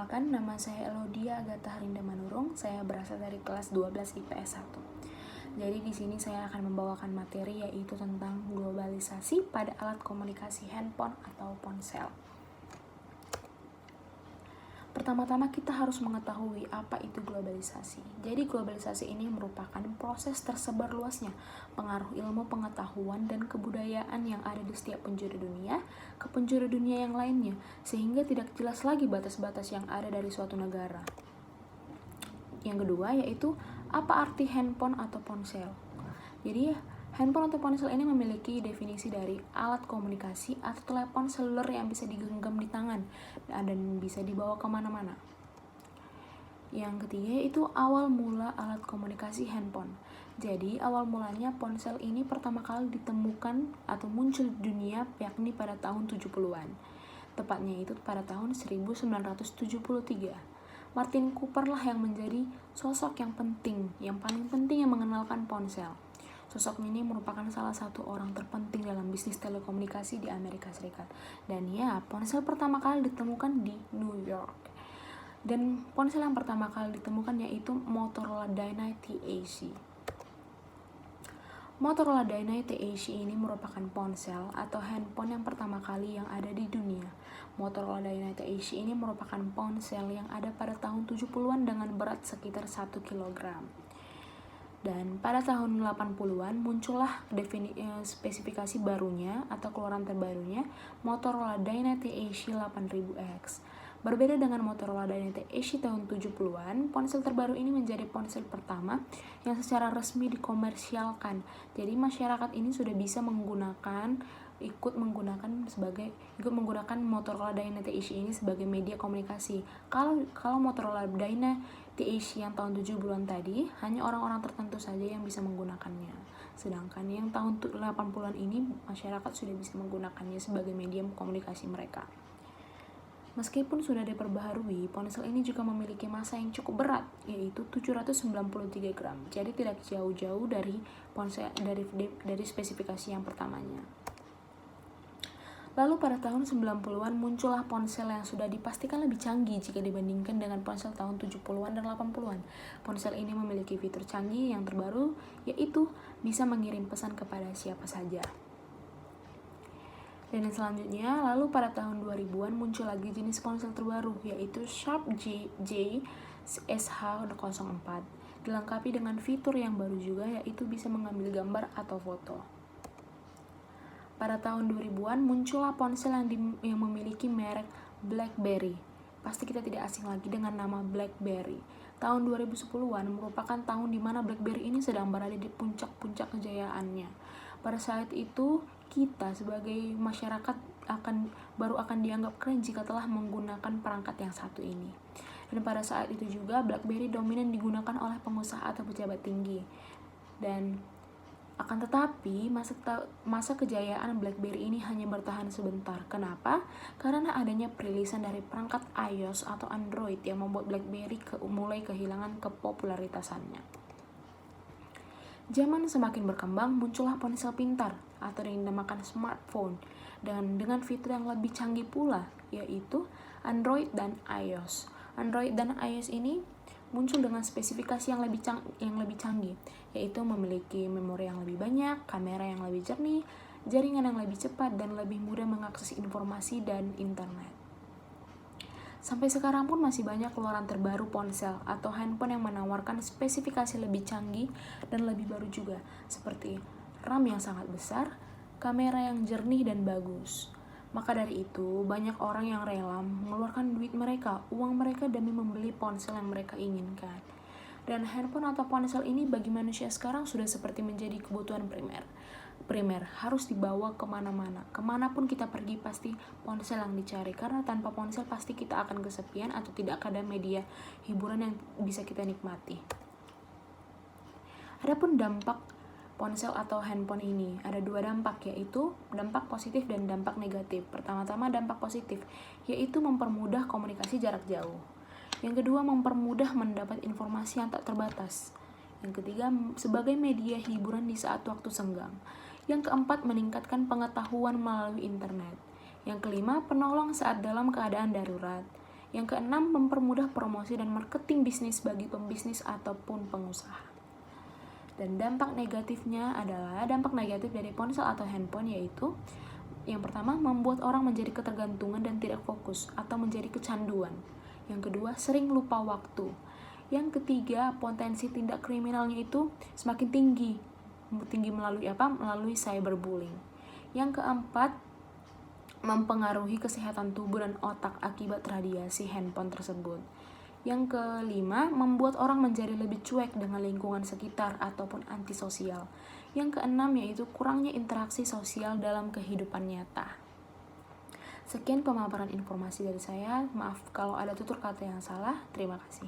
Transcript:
Perkenalkan, nama saya Elodia Agatha Harinda Manurung. Saya berasal dari kelas 12 IPS 1. Jadi di sini saya akan membawakan materi yaitu tentang globalisasi pada alat komunikasi handphone atau ponsel. Pertama-tama kita harus mengetahui apa itu globalisasi. Jadi globalisasi ini merupakan proses tersebar luasnya pengaruh ilmu pengetahuan dan kebudayaan yang ada di setiap penjuru dunia ke penjuru dunia yang lainnya, sehingga tidak jelas lagi batas-batas yang ada dari suatu negara. Yang kedua yaitu apa arti handphone atau ponsel. Jadi handphone atau ponsel ini memiliki definisi dari alat komunikasi atau telepon seluler yang bisa digenggam di tangan dan bisa dibawa kemana-mana. Yang ketiga yaitu awal mula alat komunikasi handphone. Jadi awal mulanya ponsel ini pertama kali ditemukan atau muncul di dunia yakni pada tahun 70-an. Tepatnya itu pada tahun 1973. Martin Cooper lah yang menjadi sosok yang paling penting yang mengenalkan ponsel. Sosok ini merupakan salah satu orang terpenting dalam bisnis telekomunikasi di Amerika Serikat. Dan ya, ponsel pertama kali ditemukan di New York. Dan ponsel yang pertama kali ditemukan yaitu Motorola Dynate TAC. Motorola Dynate TAC ini merupakan ponsel atau handphone yang pertama kali yang ada di dunia. Motorola Dynate TAC ini merupakan ponsel yang ada pada tahun 70-an dengan berat sekitar 1 kg. Dan pada tahun 80-an muncullah spesifikasi barunya atau keluaran terbarunya Motorola Dynate TAC 8000X. Berbeda dengan Motorola Dynate TAC tahun 70-an, ponsel terbaru ini menjadi ponsel pertama yang secara resmi dikomersialkan. Jadi masyarakat ini sudah bisa ikut menggunakan Motorola Dynate TAC ini sebagai media komunikasi. Kalau Motorola Dynate TAC yang tahun 70-an tadi, hanya orang-orang tertentu saja yang bisa menggunakannya. Sedangkan yang tahun 80-an ini, masyarakat sudah bisa menggunakannya sebagai medium komunikasi mereka. Meskipun sudah diperbaharui, ponsel ini juga memiliki massa yang cukup berat, yaitu 793 gram. Jadi tidak jauh-jauh dari dari spesifikasi yang pertamanya. Lalu pada tahun 90-an muncullah ponsel yang sudah dipastikan lebih canggih jika dibandingkan dengan ponsel tahun 70-an dan 80-an. Ponsel ini memiliki fitur canggih yang terbaru, yaitu bisa mengirim pesan kepada siapa saja. Dan yang selanjutnya, lalu pada tahun 2000-an muncul lagi jenis ponsel terbaru, yaitu Sharp JSH04. Dilengkapi dengan fitur yang baru juga, yaitu bisa mengambil gambar atau foto. Pada tahun 2000-an muncullah ponsel yang memiliki merek BlackBerry. Pasti kita tidak asing lagi dengan nama BlackBerry. Tahun 2010-an merupakan tahun di mana BlackBerry ini sedang berada di puncak-puncak kejayaannya. Pada saat itu, kita sebagai masyarakat baru akan dianggap keren jika telah menggunakan perangkat yang satu ini. Dan pada saat itu juga BlackBerry dominan digunakan oleh pengusaha atau pejabat tinggi. Dan akan tetapi, masa kejayaan BlackBerry ini hanya bertahan sebentar. Kenapa? Karena adanya perilisan dari perangkat iOS atau Android yang membuat BlackBerry mulai kehilangan kepopularitasannya. Zaman semakin berkembang, muncullah ponsel pintar atau yang dinamakan smartphone dengan fitur yang lebih canggih pula, yaitu Android dan iOS. Android dan iOS ini muncul dengan spesifikasi yang lebih canggih, yaitu memiliki memori yang lebih banyak, kamera yang lebih jernih, jaringan yang lebih cepat, dan lebih mudah mengakses informasi dan internet. Sampai sekarang pun masih banyak keluaran terbaru ponsel atau handphone yang menawarkan spesifikasi lebih canggih dan lebih baru juga, seperti RAM yang sangat besar, kamera yang jernih dan bagus. Maka dari itu, banyak orang yang rela mengeluarkan uang mereka demi membeli ponsel yang mereka inginkan. Dan handphone atau ponsel ini bagi manusia sekarang sudah seperti menjadi kebutuhan primer. Harus dibawa kemana-mana. Kemanapun kita pergi pasti ponsel yang dicari. Karena tanpa ponsel pasti kita akan kesepian atau tidak ada media hiburan yang bisa kita nikmati. Adapun dampak ponsel atau handphone ini ada 2 dampak, yaitu dampak positif dan dampak negatif. Pertama-tama dampak positif, yaitu mempermudah komunikasi jarak jauh. Yang kedua, mempermudah mendapat informasi yang tak terbatas. Yang ketiga, sebagai media hiburan di saat waktu senggang. Yang keempat, meningkatkan pengetahuan melalui internet. Yang kelima, penolong saat dalam keadaan darurat. Yang keenam, mempermudah promosi dan marketing bisnis bagi pembisnis ataupun pengusaha. Dan dampak negatifnya adalah dampak negatif dari ponsel atau handphone, yaitu yang pertama, membuat orang menjadi ketergantungan dan tidak fokus atau menjadi kecanduan. Yang kedua, sering lupa waktu. Yang ketiga, potensi tindak kriminalnya itu semakin tinggi melalui Melalui cyberbullying. Yang keempat, mempengaruhi kesehatan tubuh dan otak akibat radiasi handphone tersebut. Yang kelima, membuat orang menjadi lebih cuek dengan lingkungan sekitar ataupun antisosial. Yang keenam, yaitu kurangnya interaksi sosial dalam kehidupan nyata. Sekian pemaparan informasi dari saya. Maaf kalau ada tutur kata yang salah. Terima kasih.